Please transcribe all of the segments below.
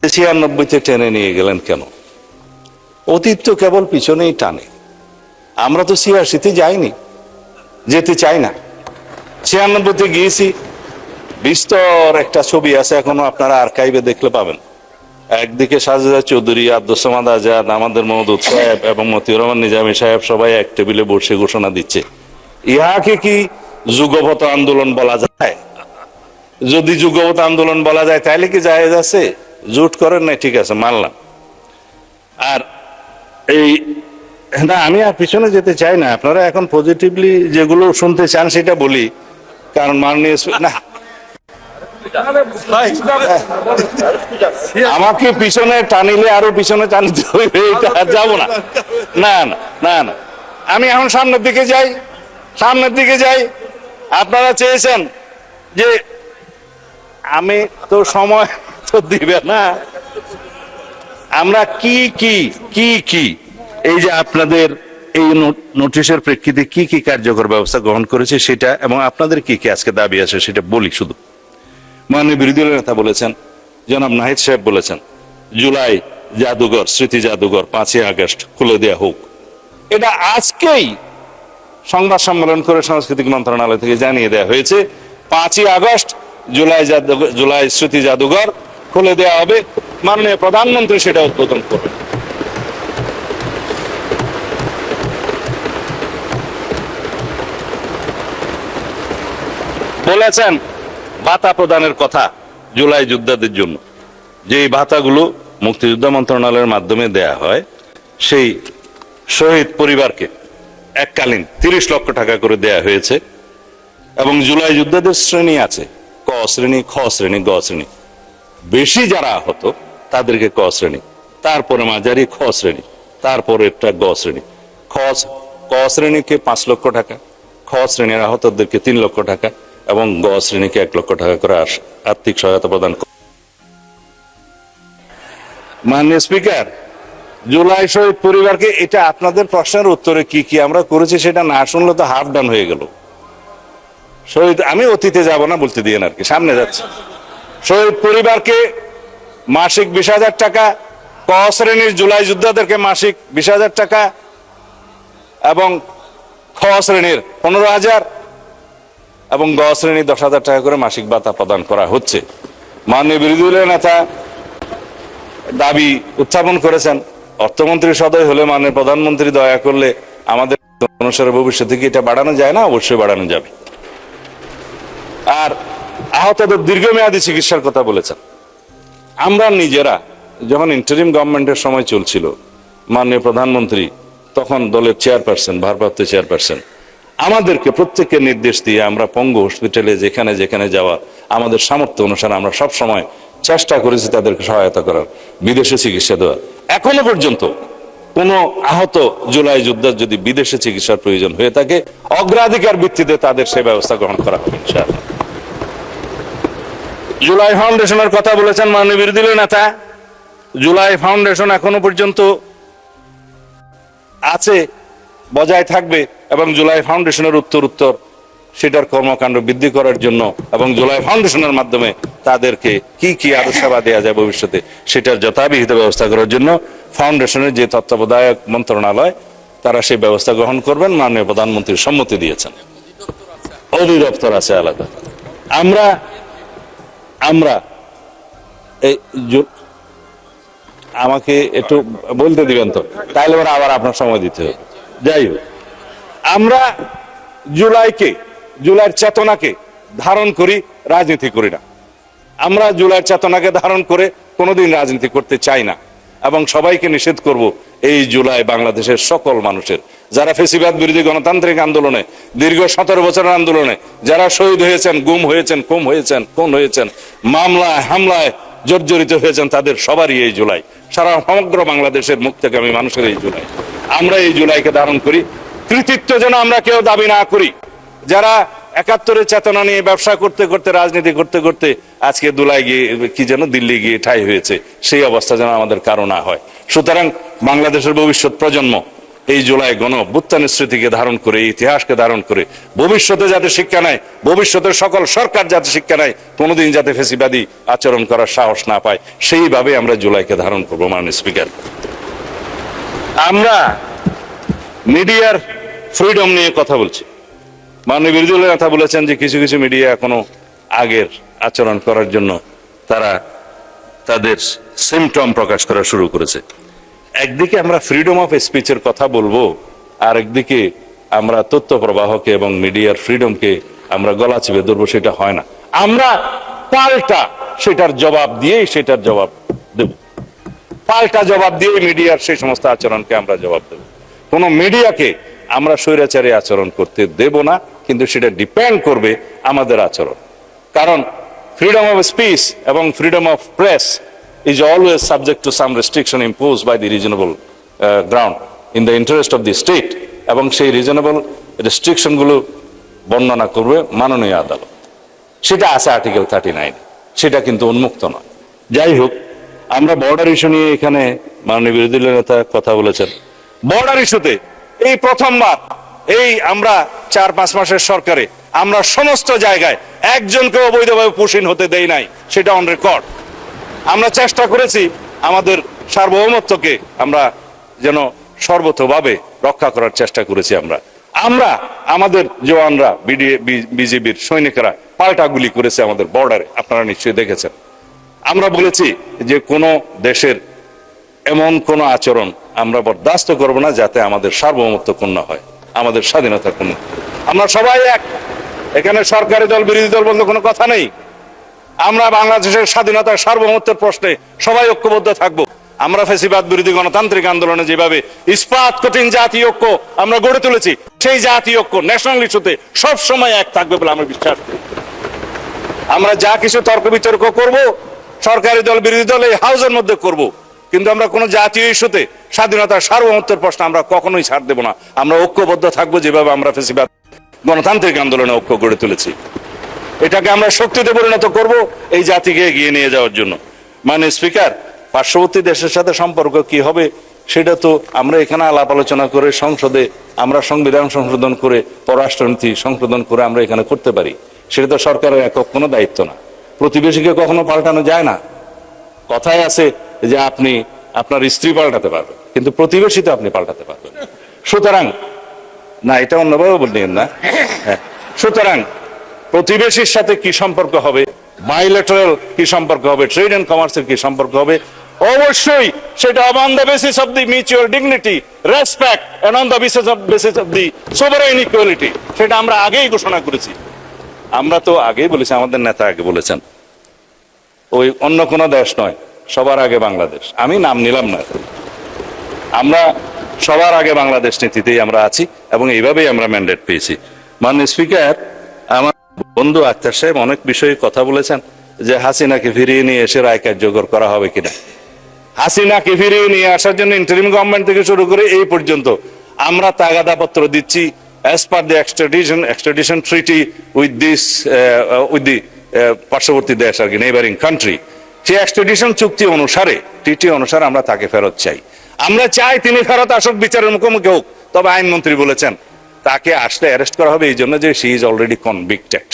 96-তে টেনে নিয়ে গেলেন কেন? অতীত তো কেবল পিছনেই টানে। আমরা তো 86-তে যাইনি, যেতে চাই না। 96-তে গিয়েছি, বিস্তর একটা ছবি আছে, এখনো আপনারা আর্কাইভে দেখলে পাবেন। একদিকে সাজেদা চৌধুরী, আব্দুস সামাদ আজাদ, আমাদের মওদুদ সাহেব এবং মতিউর রহমান নিজামী সাহেব সবাই এক টেবিলে বসে ঘোষণা দিচ্ছে। ইহাকে কি যুগপৎ আন্দোলন বলা যায়? যদি যুগপৎ আন্দোলন বলা যায় তাহলে কি জায়েজ আছে? জোট করেন নাই, ঠিক আছে, মানলাম। আর এই না, আমি আর পিছনে যেতে চাই না। আপনারা এখন পজিটিভলি যেগুলো শুনতে চান সেটা বলি, কারণ মাননীয় না, আমাকে পিছনে টানিলে আরো পিছনে টানিতে হইবে, এটা যাবো না। না না না না, আমি এখন সামনের দিকে যাই, সামনের দিকে যাই। আপনারা চেয়েছেন যে আমি তো সময় তো দিবে না। আমরা কি কি কি কি এই যে আপনাদের এই নোটিশের প্রেক্ষিতে কি কি কার্যকর ব্যবস্থা গ্রহণ করেছে সেটা, এবং আপনাদের কি কি আজকে দাবি আছে সেটা বলি শুধু। মাননীয় বিরোধী দলের নেতা বলেছেন, জনাব নাহিদ সাহেব বলেছেন, জুলাই জাদুঘর, স্মৃতি জাদুঘর 5ই আগস্ট খুলে দেওয়া হোক। এটা আজকেই সংবাদ সম্মেলন করে সাংস্কৃতিক মন্ত্রণালয় থেকে জানিয়ে দেওয়া হয়েছে 5ই আগস্ট জুলাই স্মৃতি জাদুঘর খুলে দেওয়া হবে। মাননীয় প্রধানমন্ত্রী সেটা উদ্বোধন করবেন। বলেছেন ভাতা প্রদানের কথা জুলাই যোদ্ধাদের জন্য, যে ভাতাগুলো মুক্তিযোদ্ধা মন্ত্রণালয়ের মাধ্যমে দেয়া হয়, সেই শহীদ পরিবারকে এককালীন 30 লক্ষ টাকা করে দেয়া হয়েছে। এবং জুলাই যোদ্ধাদের শ্রেণী আছে, ক শ্রেণী, খ শ্রেণী, গ শ্রেণী। বেশি যারা আহত তাদেরকে ক শ্রেণী, তারপরে মাঝারি খ শ্রেণী, তারপরে একটা গ শ্রেণী। ক শ্রেণীকে 5 লক্ষ টাকা, খ শ্রেণীর আহতদেরকে 3 লক্ষ টাকা এবং গ শ্রেণীকে 1 লক্ষ টাকা করে আর্থিক সহায়তা প্রদান। মাননীয় স্পিকার, জুলাই শহীদ পরিবারকে, এটা আপনাদের প্রশ্নের উত্তরে কি কি আমরা করেছি সেটা না শুনলে তো হাফ ডান হয়ে গেল। শহীদ, আমি অতীতে যাব না, বলতে দিয়ে আর কি, সামনে যাচ্ছে। শহীদ পরিবারকে মাসিক 20,000 টাকা, ক শ্রেণীর জুলাই যোদ্ধাদেরকে মাসিক 20,000 টাকা এবং খ শ্রেণীর 15,000 এবং গ শ্রেণীর 10,000 টাকা করে মাসিক ভাতা প্রদান করা হচ্ছে। মাননীয় বিরোধী দলের নেতা দাবি উত্থাপন করেছেন, অর্থমন্ত্রী সদয় হলে মাননীয় প্রধানমন্ত্রী দয়া করলে আমাদের অনুসারে ভবিষ্যতে কি এটা বাড়ানো যায় না? অবশ্যই বাড়ানো যাবে। আর আহতদের দীর্ঘমেয়াদী চিকিৎসার কথা বলেছেন। আমরা নিজেরা যখন ইন্টারিম গভর্নমেন্টের সময় চলছিল, মাননীয় প্রধানমন্ত্রী তখন দলের চেয়ারপারসন, ভারপ্রাপ্ত চেয়ারপারসন, আমাদেরকে প্রত্যেককে নির্দেশ দিয়ে আমরা পঙ্গু হসপিটালে যেখানে যেখানে যাওয়া আমাদের সামর্থ্য অনুসারে আমরা সব সময় চেষ্টা করেছি তাদেরকে সহায়তা করার, বিদেশে চিকিৎসা দেওয়ার। এখনো পর্যন্ত কোনো আহত জুলাই যোদ্ধার যদি বিদেশে চিকিৎসার প্রয়োজন হয়ে থাকে, অগ্রাধিকার ভিত্তিতে তাদের সেই ব্যবস্থা গ্রহণ করা হবে ইনশাআল্লাহ। জুলাই ফাউন্ডেশনের কথা বলেছেন মাননীয় বিরোধী দলের নেতা। জুলাই ফাউন্ডেশন এখনো পর্যন্ত আছে, বজায় থাকবে এবং জুলাই ফাউন্ডেশনের উত্তর সেটার কর্মকাণ্ড বৃদ্ধি করার জন্য এবং জুলাই ফাউন্ডেশনের মাধ্যমে তাদেরকে কি কি আরো সেবা দেওয়া যায় ভবিষ্যতে সেটার যথাবিহিত ব্যবস্থা করার জন্য ফাউন্ডেশনের যে তত্ত্বাবধায়ক মন্ত্রণালয়, তারা সেই ব্যবস্থা গ্রহণ করবেন। মাননীয় প্রধানমন্ত্রী সম্মতি দিয়েছেন। অধিদপ্তর আছে আলাদা। আমরা এই আমাকে একটু বলতে দিবেন তো, তাহলে আবার আপনার সময় দিতে হবে। যাই হোক, আমরা জুলাইয়ের চেতনাকে ধারণ করি, রাজনীতি করি না। আমরা জুলাইয়ের চেতনাকে ধারণ করে কোনোদিন রাজনীতি করতে চাই না এবং সবাইকে নিষেধ করব এই জুলাই বাংলাদেশের সকল মানুষের, যারা ফেসিবাদ বিরোধী গণতান্ত্রিক আন্দোলনে, দীর্ঘ 17 বছরের আন্দোলনে যারা শহীদ হয়েছেন, গুম হয়েছেন, খুন হয়েছেন, মামলায় হামলায় জর্জরিত হয়েছেন, তাদের সবারই এই জুলাই, সারা সমগ্র বাংলাদেশের মুক্তিকামী মানুষের এই জুলাই। আমরা এই জুলাইকে ধারণ করি। কৃতিত্ব যেন আমরা কেউ দাবি না করি। যারা 71-এর চেতনা নিয়ে ব্যবসা করতে করতে, রাজনীতি করতে করতে আজকে দুলাই গিয়ে কি যেন দিল্লি গিয়ে ঠাঁই হয়েছে, সেই অবস্থা যেন আমাদের কারো না হয়। সুতরাং বাংলাদেশের ভবিষ্যৎ প্রজন্ম এই জুলাই গণ অভ্যুত্থানের স্মৃতিকে ধারণ করে, ইতিহাসকে ধারণ করে ভবিষ্যতে যাতে শিক্ষা নেয়, ভবিষ্যতের সকল সরকার যাতে শিক্ষা নেয়, কোনোদিন যাতে ফেসিবাদী আচরণ করার সাহস না পায়, সেইভাবে আমরা জুলাইকে ধারণ করবো। মাননীয় স্পিকার, আমরা মিডিয়ার ফ্রিডম নিয়ে কথা বলছি। মাননীয় বিরোধী দলের নেতা বলেছেন যে কিছু কিছু মিডিয়া এখনো আগের আচরণ করার জন্য তারা তাদের সিমটম প্রকাশ করা শুরু করেছে। একদিকে আমরা ফ্রিডম অফ স্পিচের কথা বলবো, আর একদিকে আমরা তথ্য প্রবাহকে এবং মিডিয়ার ফ্রিডমকে আমরা গলা চেপে ধরবো, সেটা হয় না। আমরা পাল্টা সেটার জবাব দিয়েই সেটার জবাব দেব, পাল্টা জবাব দিয়ে মিডিয়ার সেই সমস্ত আচরণকে আমরা জবাব দেব। কোন মিডিয়াকে আমরা স্বৈরাচারী আচরণ করতে দেব না, কিন্তু সেটা ডিপেন্ড করবে আমাদের আচরণ। কারণ ফ্রিডম অফ স্পিচ এবং freedom of press is always subject to some restriction imposed by the reasonable ground in the interest of the state, এবং সেই রিজনেবল রেস্ট্রিকশন গুলো বর্ণনা করবে মাননীয় আদালত। সেটা আছে আর্টিকেল 39, সেটা কিন্তু উন্মুক্ত নয়। যাই হোক, আমরা বর্ডার ইস্যু নিয়ে এখানে মাননীয় বিরোধী দলের নেতা কথা বলেছেন। বর্ডার ইস্যুতে এই প্রথমবার এই আমরা 4-5 মাসের সরকারে আমরা সমস্ত জায়গায় একজনকে অবৈধভাবে পুশিন হতে দেই নাই, সেটা অন রেকর্ড। আমরা চেষ্টা করেছি আমাদের সার্বভৌমত্বকে আমরা যেন সর্বতোভাবে রক্ষা করার চেষ্টা করেছি। আমরা আমাদের জওয়ানরা, বিজিবির সৈনিকরা পাল্টা গুলি করেছে আমাদের বর্ডারে, আপনারা নিশ্চয়ই দেখেছেন। আমরা বলেছি যে কোনো দেশের এমন কোন আচরণ আমরা বরদাস্ত করব না যাতে আমাদের সার্বভৌমত্ব ক্ষুণ্ণ হয়, আমাদের স্বাধীনতা ক্ষুণ্ণ। আমরা সবাই এক, এখানে সরকারি দল বিরোধী দল বলতে কোনো কথা নেই। আমরা বাংলাদেশের স্বাধীনতার সার্বভৌমত্বের প্রশ্নে সবাই ঐক্যবদ্ধ থাকবো। আমরা ফ্যাসিবাদ বিরোধী গণতান্ত্রিক আন্দোলনে যেভাবে ইস্পাত কঠিন জাতীয় ঐক্য আমরা গড়ে তুলেছি, সেই জাতীয় ঐক্য ন্যাশনাল ইস্যুতে সব সময় এক থাকবে বলে আমরা বিশ্বাস করি। আমরা যা কিছু তর্ক বিতর্ক করব সরকারি দল বিরোধী দল এই হাউসের মধ্যে করব, কিন্তু আমরা কোনো জাতীয় ইস্যুতে স্বাধীনতার সার্বভৌমত্বের প্রশ্ন আমরা কখনোই ছাড় দেব না। আমরা ঐক্যবদ্ধ থাকবো যেভাবে আমরা ফ্যাসিবাদ গণতান্ত্রিক আন্দোলনে ঐক্য গড়ে তুলেছি। এটাকে আমরা শক্তিতে পরিণত করব এই জাতিকে এগিয়ে নিয়ে যাওয়ার জন্য। মানে স্পিকার, পার্শ্ববর্তী দেশের সাথে সম্পর্ক কি হবে সেটা তো আমরা এখানে আলাপ আলোচনা করে সংসদে আমরা সংবিধান সংশোধন করে পররাষ্ট্রনীতি সংশোধন করে আমরা এখানে করতে পারি। সেটা তো সরকারের একক কোনো দায়িত্ব না। প্রতিবেশীকে কখনো পাল্টানো যায় না। কথায় আছে যে আপনি আপনার স্ত্রী পাল্টাতে পারবেন, কিন্তু প্রতিবেশী তো আপনি পাল্টাতে পারবেন। সুতরাং না, এটা অন্যভাবে বললেন না। হ্যাঁ, সুতরাং প্রতিবেশীর সাথে কি সম্পর্ক হবে, বাইলেটারাল কি সম্পর্ক হবে, ট্রেড এন্ড কমার্সের কি সম্পর্ক হবে, অবশ্যই সেটা on the basis of the mutual dignity, respect and on the basis of the sovereign equality, সেটা আমরা আগেই ঘোষণা করেছি। আমরা তো আগেই বলেছি, আমাদের নেতা আগে বলেছেন, ওই অন্য কোনো দেশ নয়, সবার আগে বাংলাদেশ। আমি নাম নিলাম না, আমরা সবার আগে বাংলাদেশ নীতিতেই আমরা আছি এবং এইভাবেই আমরা ম্যান্ডেট পেয়েছি। মাননীয় স্পিকার, আমার বন্ধু আক্তার সাহেব অনেক বিষয়ে কথা বলেছেন যে হাসিনাকে ফিরিয়ে নিয়ে এসে রায় কার্যকর করা হবে কিনা। হাসিনাকে ফিরিয়ে নিয়ে আসার জন্য ইন্টারিম গভর্নমেন্ট থেকে শুরু করে এই পর্যন্ত আমরা তাগাদাপত্র দিচ্ছি as per the extradition treaty with the পার্শ্ববর্তী দেশ আর কি, নেইবারিং কান্ট্রি। সেই এক্সট্রাডিশন চুক্তি অনুসারে, টিটি অনুসারে আমরা তাকে ফেরত চাই। আমরা চাই তিনি ফেরত আসুক, বিচারের মুখোমুখি হোক। তবে আইনমন্ত্রী বলেছেন তাকে আসলে অ্যারেস্ট করা হবে এই জন্য যে শি ইজ অলরেডি কনভিক্টেড,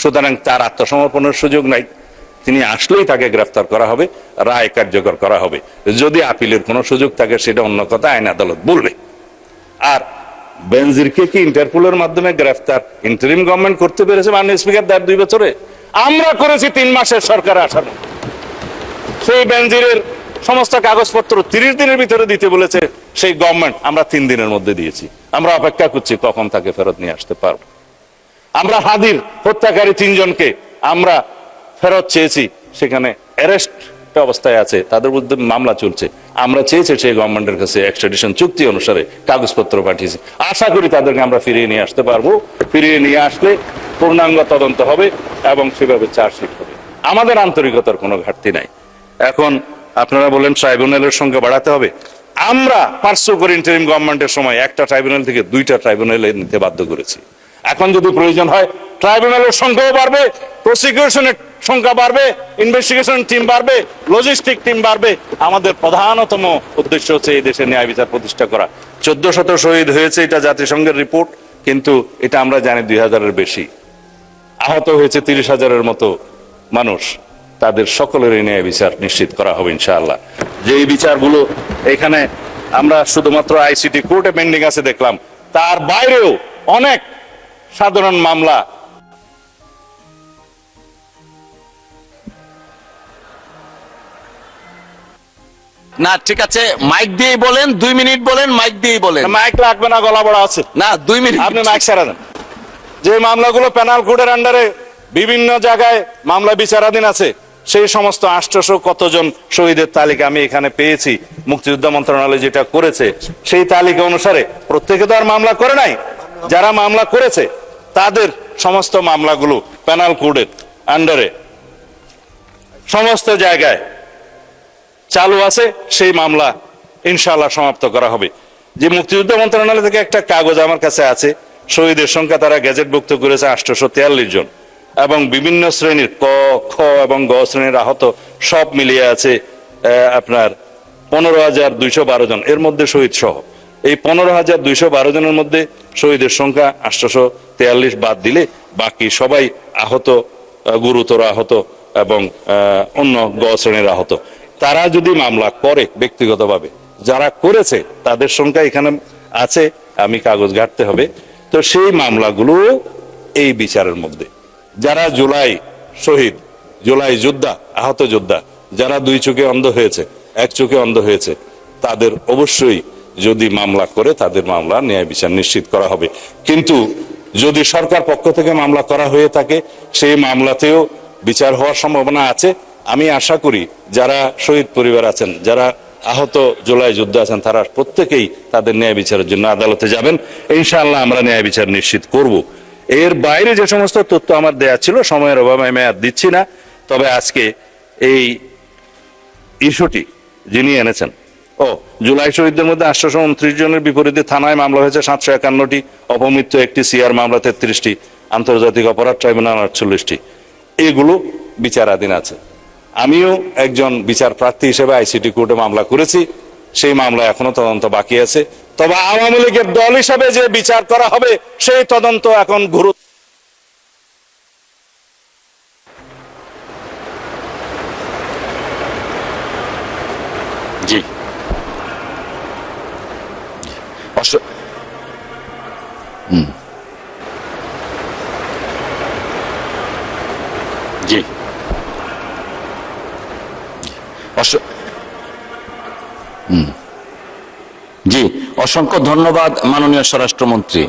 সুতরাং তার আত্মসমর্পণের সুযোগ নাই। তিনি আসলেই তাকে গ্রেফতার করা হবে, রায় কার্যকর করা হবে। যদি আপিলের কোনো সুযোগ থাকে সেটা অন্য কথা, আইন আদালত বলবে। আর বেনজিরকে কি ইন্টারপোলের মাধ্যমে গ্রেফতার ইন্টারিম গভর্নমেন্ট করতে পেরেছে মাননীয় স্পিকার 2 বছরে? আমরা করেছি 3 মাসের সরকার আসার। সেই বেনজিরের সমস্ত কাগজপত্র 30 দিনের ভিতরে দিতে বলেছে সেই গভর্নমেন্ট, আমরা 3 দিনের মধ্যে দিয়েছি। আমরা অপেক্ষা করছি কখন তাকে ফেরত নিয়ে আসতে পারবো। আমরা হাদির হত্যাকারী 3 জনকে আমরা ফেরত চেয়েছি, সেখানে অ্যারেস্ট অবস্থায় আছে, তাদের বিরুদ্ধে মামলা চলছে। আমরা চেয়েছি সেই গভর্নমেন্টের কাছে এক্সট্রাডিশন চুক্তি অনুসারে কাগজপত্র পাঠিয়েছি। আশা করি তাদেরকে আমরা ফিরিয়ে নিয়ে আসতে পারবো। ফিরিয়ে নিয়ে আসলে পূর্ণাঙ্গ তদন্ত হবে এবং সেভাবে চার্জশিট হবে। আমাদের আন্তরিকতার কোনো ঘাটতি নাই। এখন আপনারা বলেন ট্রাইব্যুনালের সংখ্যা বাড়াতে হবে। আমরা পার্শ্ব করে ইন্টারিম গভর্নমেন্টের সময় একটা ট্রাইব্যুনাল থেকে 2টা ট্রাইব্যুনালে নিতে বাধ্য করেছি। এখন যদি প্রয়োজন হয় ট্রাইব্যুনালের সংখ্যাও বাড়বে, প্রসিকিউশনের সংখ্যা বাড়বে, ইনভেস্টিগেশন টিম বাড়বে, লজিস্টিক টিম বাড়বে। আমাদের প্রধানতম উদ্দেশ্য হচ্ছে এই দেশে ন্যায় বিচার প্রতিষ্ঠা করা। 1400 শহীদ হয়েছে, এটা জাতিসংঘের রিপোর্ট, কিন্তু এটা আমরা জানি 2000-এর বেশি। আহত হয়েছে 30,000-এর মতো মানুষ। তাদের সকলের ন্যায় বিচার নিশ্চিত করা হবে ইনশাআল্লাহ। যে বিচারগুলো এখানে আমরা শুধুমাত্র আইসিটি কোর্টে পেন্ডিং আছে দেখলাম, তার বাইরেও অনেক সাধারণ মামলা না ঠিক আছে, মাইক দিয়েই বলেন, 2 মিনিট বলেন, মাইক দিয়েই বলেন। মাইক লাগবে না, গলা বড় আছে। না 2 মিনিট আপনি মাইক সারা দেন। যে মামলাগুলো পেনাল কোডের আন্ডারে বিভিন্ন জায়গায় মামলা বিচারাধীন আছে, সেই সমস্ত 800 কতজন শহীদের তালিকা আমি এখানে পেয়েছি। মুক্তিযোদ্ধা মন্ত্রণালয় যেটা করেছে সেই তালিকা অনুসারে প্রত্যেকে তো আর মামলা করে নাই, যারা মামলা করেছে তাদের সমস্ত মামলাগুলো পেনাল কোডের আন্ডারে সমস্ত জায়গায় চালু আছে। সেই মামলা ইনশাআল্লাহ সমাপ্ত করা হবে। যে মুক্তিযুদ্ধ মন্ত্রণালয় থেকে একটা কাগজ আমার কাছে আছে, শহীদের সংখ্যা তারা গেজেটভুক্ত করেছে 843 জন, এবং বিভিন্ন শ্রেণীর ক, খ এবং গ শ্রেণীর আহত সব মিলিয়ে আছে আপনার 15,212 জন, এর মধ্যে শহীদ সহ। এই 15,212 জনের মধ্যে শহীদের সংখ্যা 843 বাদ দিলে বাকি সবাই আহত, গুরুতর আহত এবং অন্য গ শ্রেণীর আহত। তারা যদি মামলা করে ব্যক্তিগতভাবে, যারা করেছে তাদের সংখ্যা এখানে আছে, আমি কাগজ ঘাটতে হবে, তো সেই মামলাগুলো এই বিচারের মধ্যে। যারা জুলাই শহীদ, জুলাই যোদ্ধা, আহত যোদ্ধা, যারা 2 চোখে অন্ধ হয়েছে, 1 চোখে অন্ধ হয়েছে, তাদের অবশ্যই যদি মামলা করে তাদের মামলা ন্যায় বিচার নিশ্চিত করা হবে। কিন্তু যদি সরকার পক্ষ থেকে মামলা করা হয়ে থাকে, সেই মামলাতেও বিচার হওয়ার সম্ভাবনা আছে। আমি আশা করি যারা শহীদ পরিবার আছেন, যারা আহত জুলাই যোদ্ধা আছেন, তারা প্রত্যেকেই তাদের ন্যায় বিচারের জন্য আদালতে যাবেন। ইনশাআল্লাহ আমরা ন্যায় বিচার নিশ্চিত করব। এর বাইরে যে সমস্ত তথ্য আমার দেয়া ছিল, সময়ের অভাবে আমি আর দিচ্ছি না। তবে আজকে এই ইস্যুটি যিনি এনেছেন, জুলাই শহীদদের মধ্যে 829 জনের বিপরীতে থানায় মামলা হয়েছে 751টি, অপমৃত্যু 1টি, সিআর মামলা 33টি, আন্তর্জাতিক অপরাধ ট্রাইব্যুনাল 48টি। এগুলো বিচারাধীন আছে। আমিও একজন বিচার প্রার্থী হিসেবে আইসিটি কোর্টে মামলা করেছি, সেই মামলা এখনো তদন্ত বাকি আছে। তবে আওয়ামী লীগের দল হিসাবে যে বিচার করা হবে সেই তদন্ত এখন গুরুত্ব। জি জি জি, অসংখ্য ধন্যবাদ মাননীয় স্বরাষ্ট্রমন্ত্রী।